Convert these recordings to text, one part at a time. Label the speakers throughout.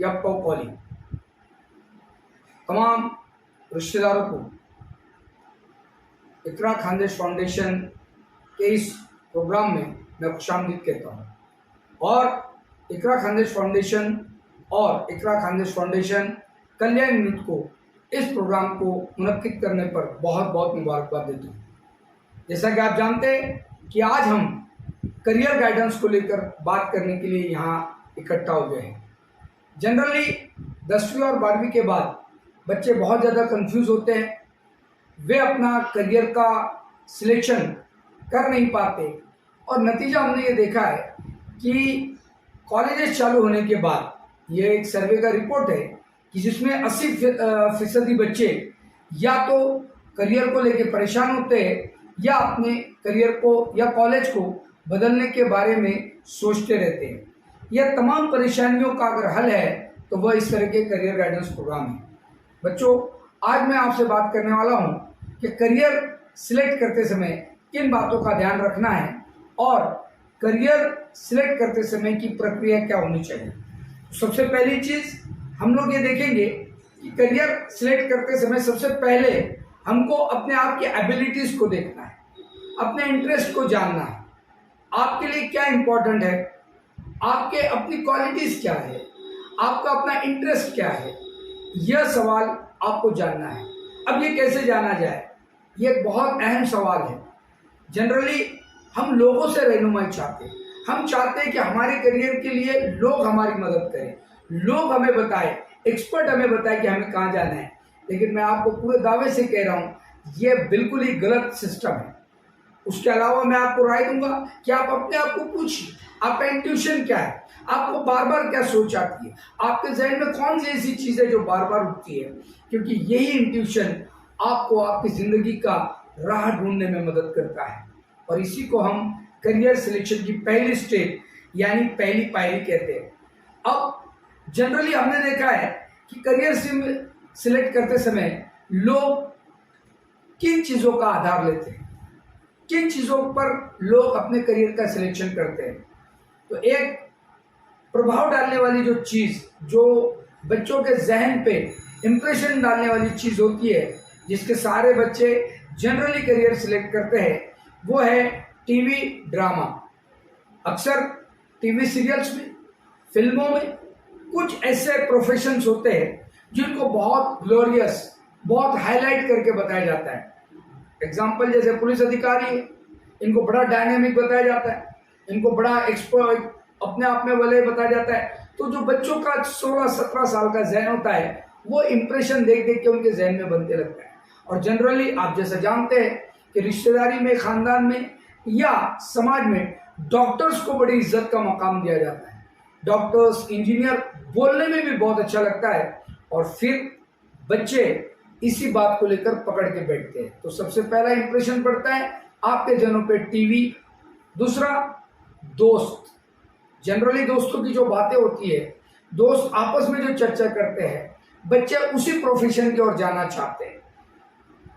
Speaker 1: यफ्क़हू क़ौली। तमाम रिश्तेदारों को इकरा खानदेश फाउंडेशन के इस प्रोग्राम में मैं खुशामदीद कहता हूँ और इकरा खानदेश फाउंडेशन कल्याण यूनिट को इस प्रोग्राम को मुनक्किद करने पर बहुत बहुत मुबारकबाद देता हूँ। जैसा कि आप जानते हैं कि आज हम करियर गाइडेंस को लेकर बात करने के लिए यहाँ इकट्ठा हो गए हैं। जनरली 10वीं और 12वीं के बाद बच्चे बहुत ज़्यादा कंफ्यूज होते हैं, वे अपना करियर का सिलेक्शन कर नहीं पाते और नतीजा हमने ये देखा है कि कॉलेजेस चालू होने के बाद ये एक सर्वे का रिपोर्ट है कि जिसमें 80% बच्चे या तो करियर को लेकर परेशान होते हैं या अपने करियर को या कॉलेज को बदलने के बारे में सोचते रहते हैं। यह तमाम परेशानियों का अगर हल है तो वह इस तरह के करियर गाइडेंस प्रोग्राम है। बच्चों, आज मैं आपसे बात करने वाला हूं कि करियर सिलेक्ट करते समय किन बातों का ध्यान रखना है और करियर सिलेक्ट करते समय की प्रक्रिया क्या होनी चाहिए। सबसे पहली चीज़ हम लोग ये देखेंगे कि करियर सिलेक्ट करते समय सबसे पहले हमको अपने आप की एबिलिटीज़ को देखना है, अपने इंटरेस्ट को जानना है, आपके लिए क्या इम्पोर्टेंट है, आपके अपनी क्वालिटीज़ क्या है, आपका अपना इंटरेस्ट क्या है, यह सवाल आपको जानना है। अब ये कैसे जाना जाए, ये एक बहुत अहम सवाल है। जनरली हम लोगों से रहनुमाई चाहते हैं, हम चाहते हैं कि हमारे करियर के लिए लोग हमारी मदद करें, लोग हमें बताएं, एक्सपर्ट हमें बताएं कि हमें कहाँ जाना है। लेकिन मैं आपको पूरे दावे से कह रहा हूँ, ये बिल्कुल ही गलत सिस्टम है। उसके अलावा मैं आपको राय दूंगा कि आप अपने आप को पूछिए, आपका इंट्यूशन क्या है, आपको बार बार क्या सोच आती है, आपके जहन में कौन सी ऐसी चीज़ है जो बार बार उठती है, क्योंकि यही इंट्यूशन आपको आपकी ज़िंदगी का राह ढूंढने में मदद करता है। और इसी को हम करियर सिलेक्शन की पहली स्टेप यानी पहली पायरी कहते हैं। अब जनरली हमने देखा है कि करियर सिलेक्ट करते समय लोग किन चीज़ों का आधार लेते हैं, किन चीज़ों पर लोग अपने करियर का सिलेक्शन करते हैं। तो एक प्रभाव डालने वाली जो चीज़, जो बच्चों के जहन पे इम्प्रेशन डालने वाली चीज़ होती है, जिसके सारे बच्चे जनरली करियर सिलेक्ट करते हैं, वो है टीवी ड्रामा। अक्सर टीवी सीरियल्स में, फिल्मों में कुछ ऐसे प्रोफेशंस होते हैं जिनको बहुत ग्लोरियस, बहुत हाईलाइट करके बताया जाता है। एग्जाम्पल जैसे पुलिस अधिकारी है, इनको बड़ा डायनेमिक बताया जाता है, इनको बड़ा एक्सपर्ट अपने आप में वाले बताया जाता है। तो जो बच्चों का 16-17 साल का जहन होता है, वो इंप्रेशन देख देख के उनके जहन में बनते लगता है। और जनरली आप जैसा जानते हैं कि रिश्तेदारी में, खानदान में या समाज में डॉक्टर्स को बड़ी इज्जत का मकाम दिया जाता है। डॉक्टर्स, इंजीनियर बोलने में भी बहुत अच्छा लगता है और फिर बच्चे इसी बात को लेकर पकड़ के बैठते हैं। तो सबसे पहला इंप्रेशन पड़ता है आपके जनों पे टीवी। दूसरा, दोस्त। जनरली दोस्तों की जो बातें होती है, दोस्त आपस में जो चर्चा करते हैं, बच्चे उसी प्रोफेशन की ओर जाना चाहते हैं।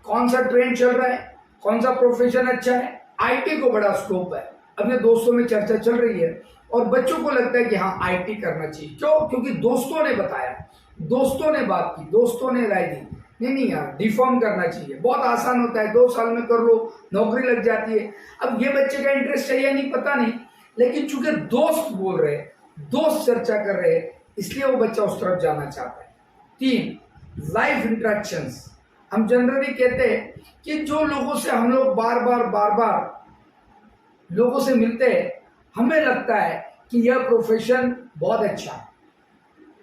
Speaker 1: कौन सा ट्रेंड चल रहा है, कौन सा प्रोफेशन अच्छा है, आईटी को बड़ा स्कोप है। अब ये दोस्तों में चर्चा चल रही है और बच्चों को लगता है कि हाँ आईटी करना चाहिए। क्यों? क्योंकि दोस्तों ने बताया, दोस्तों ने बात की, दोस्तों ने राय दी। नहीं यार, डिफॉर्म करना चाहिए, बहुत आसान होता है, 2 साल में कर लो, नौकरी लग जाती है। अब ये बच्चे का इंटरेस्ट है या नहीं पता नहीं, लेकिन चूंकि दोस्त बोल रहे, दोस्त चर्चा कर रहे, इसलिए वो बच्चा उस तरफ जाना चाहता है। 3, लाइफ इंटरेक्शंस। हम जनरली कहते हैं कि जो लोगों से हम लोग बार बार लोगों से मिलते हैं, हमें लगता है कि यह प्रोफेशन बहुत अच्छा है।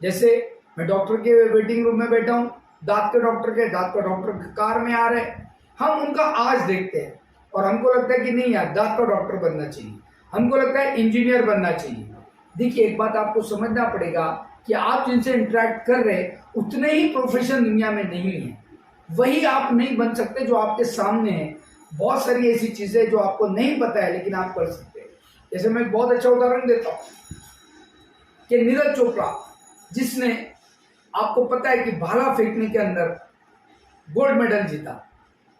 Speaker 1: जैसे मैं डॉक्टर के वेटिंग रूम में बैठा हूँ, दांत का डॉक्टर कार में आ रहे, हम उनका आज देखते हैं और हमको लगता है कि नहीं यार, दांत का डॉक्टर बनना चाहिए, हमको लगता है इंजीनियर बनना चाहिए। देखिए, एक बात आपको समझना पड़ेगा कि आप जिनसे इंटरेक्ट कर रहे उतने ही प्रोफेशन दुनिया में नहीं है। वही आप नहीं बन सकते जो आपके सामने है। बहुत सारी ऐसी चीज़ें जो आपको नहीं पता है लेकिन आप कर सकते हैं। जैसे मैं एक बहुत अच्छा उदाहरण देता हूँ कि नीरज चोपड़ा, जिसने, आपको पता है कि भाला फेंकने के अंदर गोल्ड मेडल जीता,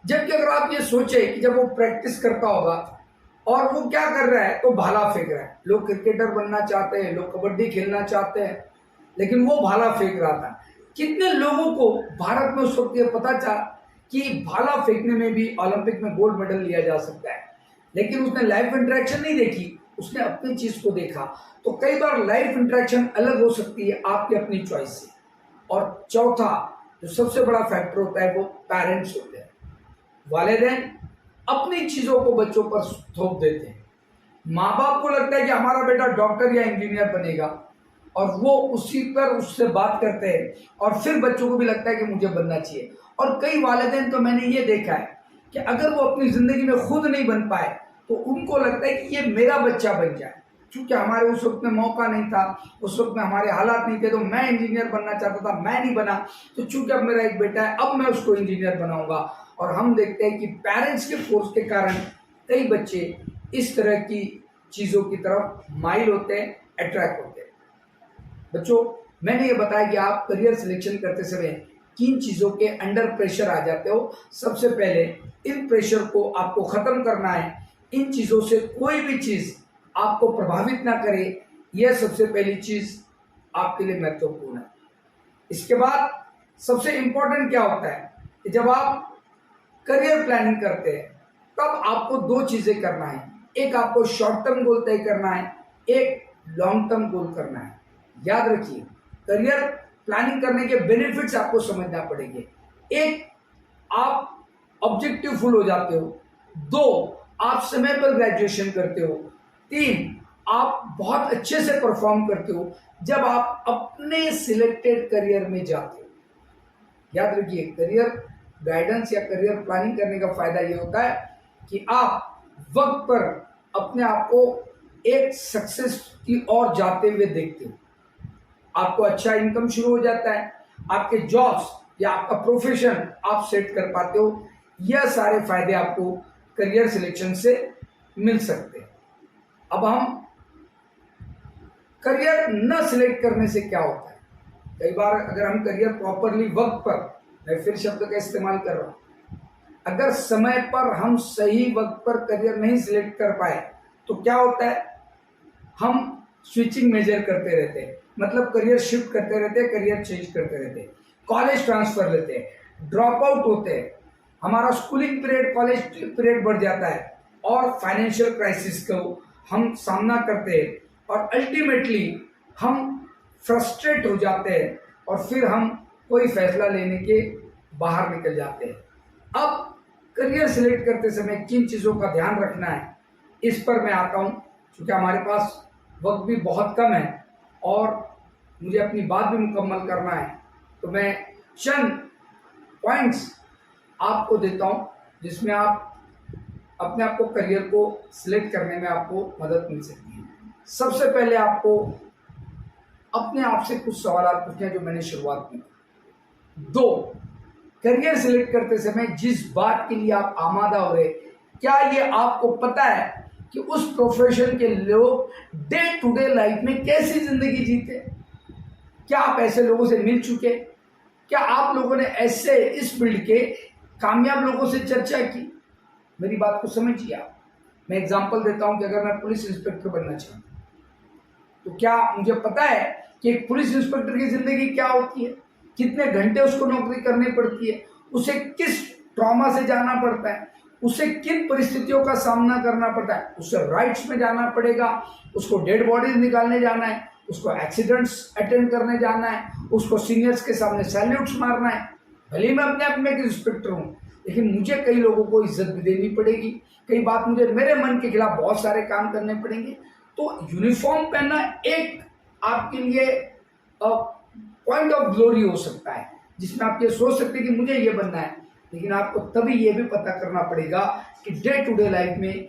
Speaker 1: जबकि अगर आप ये सोचे कि जब वो प्रैक्टिस करता होगा और वो क्या कर रहा है, तो भाला फेंक रहा है। लोग क्रिकेटर बनना चाहते हैं, लोग कबड्डी खेलना चाहते हैं, लेकिन वो भाला फेंक रहा था। कितने लोगों को भारत में उस वक्त ये पता चला कि भाला फेंकने में भी ओलंपिक में गोल्ड मेडल लिया जा सकता है, लेकिन उसने लाइफ इंटरेक्शन नहीं देखी, उसने अपनी चीज को देखा। तो कई बार लाइफ इंटरेक्शन अलग हो सकती है आपकी अपनी चॉइस से। और चौथा जो सबसे बड़ा फैक्टर होता है वो पेरेंट्स होते हैं। वालिदैन अपनी चीजों को बच्चों पर थोप देते हैं। माँ बाप को लगता है कि हमारा बेटा डॉक्टर या इंजीनियर बनेगा, और वो उसी पर उससे बात करते हैं, और फिर बच्चों को भी लगता है कि मुझे बनना चाहिए। और कई वालिदैन तो मैंने ये देखा है कि अगर वो अपनी जिंदगी में खुद नहीं बन पाए तो उनको लगता है कि ये मेरा बच्चा बन जाए। क्योंकि हमारे उस वक्त में मौका नहीं था, उस वक्त में हमारे हालात नहीं थे, तो मैं इंजीनियर बनना चाहता था, मैं नहीं बना, तो चूंकि अब मेरा एक बेटा है, अब मैं उसको इंजीनियर बनाऊंगा। और हम देखते हैं कि पेरेंट्स के फोर्स के कारण कई बच्चे इस तरह की चीज़ों की तरफ माइल होते हैं, अट्रैक्ट होते हैं। बच्चों, मैंने ये बताया कि आप करियर सिलेक्शन करते समय किन चीज़ों के अंडर प्रेशर आ जाते हो। सबसे पहले इन प्रेशर को आपको ख़त्म करना है। इन चीज़ों से कोई भी चीज़ आपको प्रभावित ना करे, यह सबसे पहली चीज़ आपके लिए महत्वपूर्ण है। इसके बाद सबसे इम्पोर्टेंट क्या होता है कि जब आप करियर प्लानिंग करते हैं तब आपको दो चीज़ें करना है। एक आपको शॉर्ट टर्म गोल तय करना है, एक लॉन्ग टर्म गोल करना है। याद रखिए, करियर प्लानिंग करने के बेनिफिट्स आपको समझना पड़ेंगे। एक, आप ऑब्जेक्टिव फुल हो जाते हो। दो, आप समय पर ग्रेजुएशन करते हो। तीन, आप बहुत अच्छे से परफॉर्म करते हो जब आप अपने सिलेक्टेड करियर में जाते हो। याद रखिए, करियर गाइडेंस या करियर प्लानिंग करने का फायदा ये होता है कि आप वक्त पर अपने आप को एक सक्सेस की ओर जाते हुए देखते हो। आपको अच्छा इनकम शुरू हो जाता है, आपके जॉब्स या आपका प्रोफेशन आप सेट कर पाते हो। यह सारे फायदे आपको करियर सिलेक्शन से मिल सकते हैं। अब हम करियर न सिलेक्ट करने से क्या होता है। कई बार अगर हम करियर प्रॉपरली वक्त पर, मैं फिर शब्द का इस्तेमाल कर रहा हूं, अगर समय पर हम सही वक्त पर करियर नहीं सिलेक्ट कर पाए तो क्या होता है, हम स्विचिंग मेजर करते रहते हैं, मतलब करियर शिफ्ट करते रहते हैं, करियर चेंज करते रहते हैं, कॉलेज ट्रांसफर लेते हैं, ड्रॉप आउट होते हैं, हमारा स्कूलिंग पीरियड, कॉलेज पीरियड बढ़ जाता है, और फाइनेंशियल क्राइसिस को हम सामना करते हैं, और अल्टीमेटली हम फ्रस्ट्रेट हो जाते हैं, और फिर हम कोई फैसला लेने के बाहर निकल जाते हैं। अब करियर सिलेक्ट करते समय किन चीज़ों का ध्यान रखना है, इस पर मैं आता हूँ। क्योंकि हमारे पास वक्त भी बहुत कम है और मुझे अपनी बात भी मुकम्मल करना है, तो मैं चंद पॉइंट्स आपको देता हूँ जिसमें आप अपने आप को करियर को सिलेक्ट करने में आपको मदद मिल सकती है। सबसे पहले आपको अपने आप से कुछ सवाल पूछने हैं जो मैंने शुरुआत में। दो, करियर सिलेक्ट करते समय जिस बात के लिए आप आमादा हो रहे, क्या ये आपको पता है कि उस प्रोफेशन के लोग डे टू डे लाइफ में कैसी जिंदगी जीते? क्या आप ऐसे लोगों से मिल चुके? क्या आप लोगों ने ऐसे इस फील्ड के कामयाब लोगों से चर्चा की? मेरी बात को समझिए आप। मैं एग्जांपल देता हूं कि अगर मैं पुलिस इंस्पेक्टर बनना चाहूँ तो क्या मुझे पता है कि एक पुलिस इंस्पेक्टर की जिंदगी क्या होती है, कितने घंटे उसको नौकरी करनी पड़ती है, उसे किस ट्रॉमा से जाना पड़ता है, उसे किन परिस्थितियों का सामना करना पड़ता है, उसे राइट्स में जाना पड़ेगा, उसको डेड बॉडीज निकालने जाना है, उसको एक्सीडेंट्स अटेंड करने जाना है, उसको सीनियर्स के सामने सैल्यूट्स मारना है। भले ही मैं अपने आप में एक इंस्पेक्टर हूँ, लेकिन मुझे कई लोगों को इज्जत भी देनी पड़ेगी, कई बात मुझे मेरे मन के खिलाफ बहुत सारे काम करने पड़ेंगे। तो यूनिफॉर्म पहनना एक आपके लिए पॉइंट ऑफ ग्लोरी हो सकता है, जिसमें आप ये सोच सकते हैं कि मुझे ये बनना है, लेकिन आपको तभी ये भी पता करना पड़ेगा कि डे टू डे लाइफ में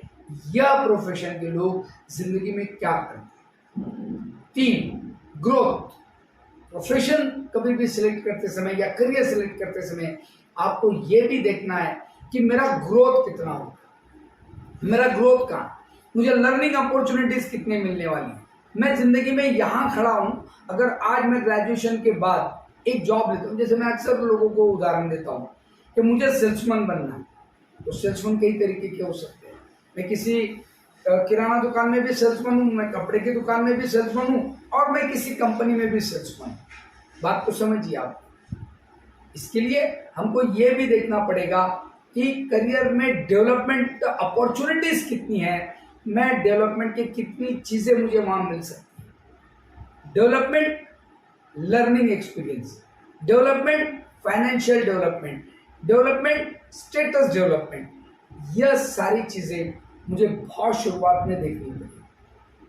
Speaker 1: यह प्रोफेशन के लोग जिंदगी में क्या करते हैं। तीन, ग्रोथ। प्रोफेशन कभी भी सिलेक्ट करते समय या करियर सिलेक्ट करते समय आपको ये भी देखना है कि मेरा ग्रोथ कितना होगा, मेरा ग्रोथ कहाँ, मुझे लर्निंग अपॉर्चुनिटीज कितने मिलने वाली है। मैं जिंदगी में यहाँ खड़ा हूँ, अगर आज मैं ग्रेजुएशन के बाद एक जॉब लेता हूँ, जैसे मैं अक्सर लोगों को उदाहरण देता हूँ कि मुझे सेल्समैन बनना है, तो सेल्समैन कई तरीके के हो सकते हैं। मैं किसी किराना दुकान में भी सेल्समैन हूँ, मैं कपड़े की दुकान में भी सेल्समैन हूँ, और मैं किसी कंपनी में भी सेल्समैन हूँ। बात को समझिए आप। इसके लिए हमको ये भी देखना पड़ेगा कि करियर में डेवलपमेंट अपॉर्चुनिटीज कितनी है, मैं डेवलपमेंट की कितनी चीजें मुझे वहां मिल सकती है। Development learning experience, development financial development, development status development, यह सारी चीजें मुझे बहुत शुरुआत में देखनी पड़ी।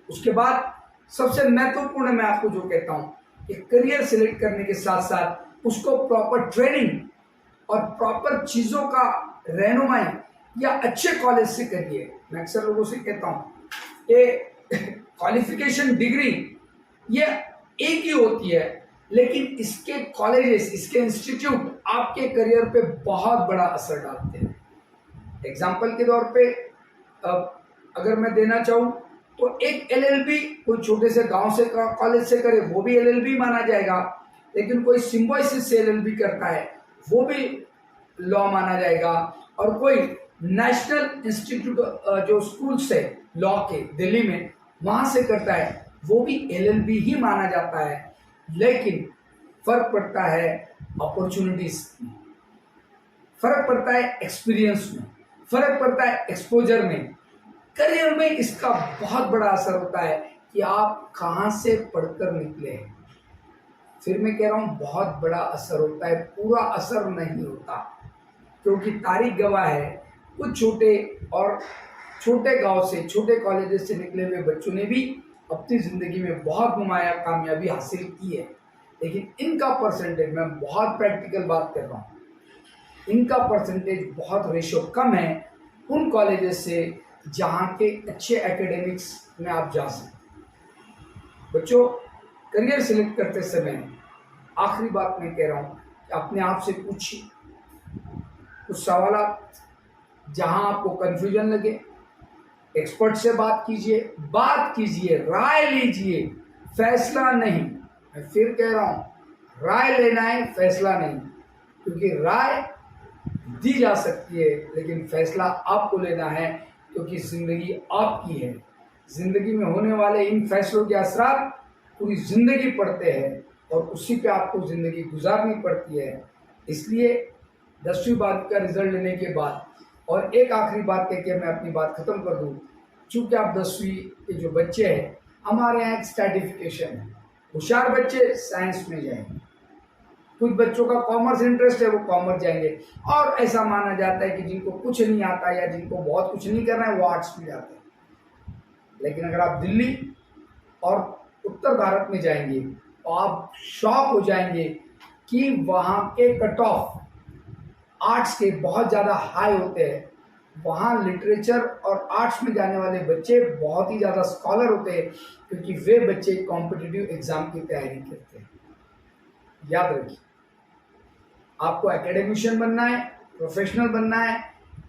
Speaker 1: उसके बाद सबसे महत्वपूर्ण मैं आपको जो कहता हूं कि करियर सिलेक्ट करने के साथ साथ उसको प्रॉपर ट्रेनिंग और प्रॉपर चीजों का रहनुमाई या अच्छे कॉलेज से करिए। मैं अक्सर लोगों से कहता हूँ कि क्वालिफिकेशन डिग्री ये एक ही होती है, लेकिन इसके कॉलेजेस, इसके इंस्टीट्यूट आपके करियर पे बहुत बड़ा असर डालते हैं। एग्जाम्पल के तौर पे अगर मैं देना चाहूँ तो एक एलएलबी कोई छोटे से गांव से कॉलेज से करे वो भी एलएलबी माना जाएगा, लेकिन कोई सिम्बोसिस से एलएलबी करता है वो भी लॉ माना जाएगा, और कोई नेशनल इंस्टीट्यूट जो स्कूल से लॉ के दिल्ली में वहां से करता है वो भी एलएलबी ही माना जाता है। लेकिन फर्क पड़ता है अपॉर्चुनिटीज में, फर्क पड़ता है एक्सपीरियंस में, फर्क पड़ता है एक्सपोजर में। करियर में इसका बहुत बड़ा असर होता है कि आप कहाँ से पढ़कर निकले हैं। फिर मैं कह रहा हूँ बहुत बड़ा असर होता है, पूरा असर नहीं होता, क्योंकि तारीख गवाह है कुछ छोटे गांव से, छोटे कॉलेजेस से निकले हुए बच्चों ने भी अपनी जिंदगी में बहुत नुमाया कामयाबी हासिल की है। लेकिन इनका परसेंटेज, मैं बहुत प्रैक्टिकल बात कर रहा हूँ, इनका परसेंटेज बहुत रेशो कम है उन कॉलेजेस से जहाँ के अच्छे एकेडमिक्स में आप जा सकते। बच्चों, करियर सिलेक्ट करते समय आखिरी बात मैं कह रहा हूँ कि अपने आप से पूछिए कुछ सवाल, जहाँ आपको कंफ्यूजन लगे एक्सपर्ट से बात कीजिए, राय लीजिए, फैसला नहीं। मैं फिर कह रहा हूँ, राय लेना है, फैसला नहीं, क्योंकि राय दी जा सकती है लेकिन फैसला आपको लेना है, क्योंकि जिंदगी आपकी है। जिंदगी में होने वाले इन फैसलों के असरात पूरी जिंदगी पड़ते हैं और उसी पे आपको जिंदगी गुजारनी पड़ती है। इसलिए 10वीं बात का रिजल्ट लेने के बाद, और एक आखिरी बात कह के मैं अपनी बात खत्म कर दूं, चूंकि आप 10वीं के जो बच्चे हैं, हमारे यहाँ एक स्ट्रैटिफिकेशन है। होशियार बच्चे साइंस में जाएंगे, कुछ बच्चों का कॉमर्स इंटरेस्ट है वो कॉमर्स जाएंगे, और ऐसा माना जाता है कि जिनको कुछ नहीं आता या जिनको बहुत कुछ नहीं करना है वो आर्ट्स में जाते हैं। लेकिन अगर आप दिल्ली और उत्तर भारत में जाएंगे तो आप शॉक हो जाएंगे कि वहाँ के कट ऑफ आर्ट्स के बहुत ज़्यादा हाई होते हैं। वहाँ लिटरेचर और आर्ट्स में जाने वाले बच्चे बहुत ही ज़्यादा स्कॉलर होते हैं, क्योंकि वे बच्चे कॉम्पिटिटिव एग्जाम की तैयारी करते हैं। याद रखिए, आपको एकेडमिशियन बनना है, प्रोफेशनल बनना है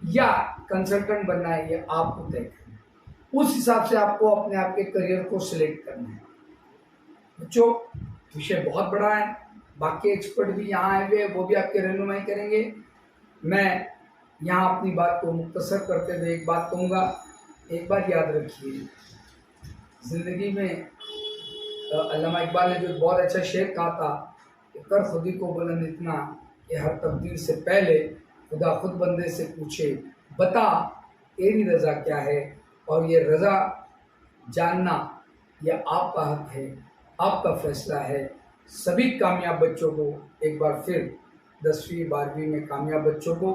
Speaker 1: या कंसल्टेंट बनना है, ये आपको तय करना है। उस हिसाब से आपको अपने आप के करियर को सिलेक्ट करना है। बच्चों, विषय बहुत बड़ा है, बाकी एक्सपर्ट भी यहाँ आए हुए, वो भी आपके रहनुमाई करेंगे। मैं यहाँ अपनी बात को मुख्तसर करते हुए एक बात कहूँगा, एक बात याद रखिए, जिंदगी में अल्लामा इकबाल ने जो बहुत अच्छा शेर कहा था कि कर खुदी को बुलंद इतना कि हर तकदीर से पहले खुदा खुद बंदे से पूछे, बता तेरी रज़ा क्या है। और ये रज़ा जानना यह आपका हक है, आपका फैसला है। सभी कामयाब बच्चों को एक बार फिर 10वीं 12वीं में कामयाब बच्चों को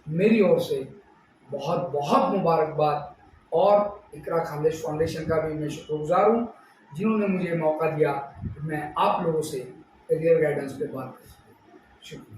Speaker 1: मेरी ओर से बहुत बहुत मुबारकबाद, और इकरा खालिश फाउंडेशन का भी मैं शुक्रगुजार हूँ जिन्होंने मुझे मौका दिया कि मैं आप लोगों से करियर गाइडेंस पे बात कर सकूँ। शुक्रिया।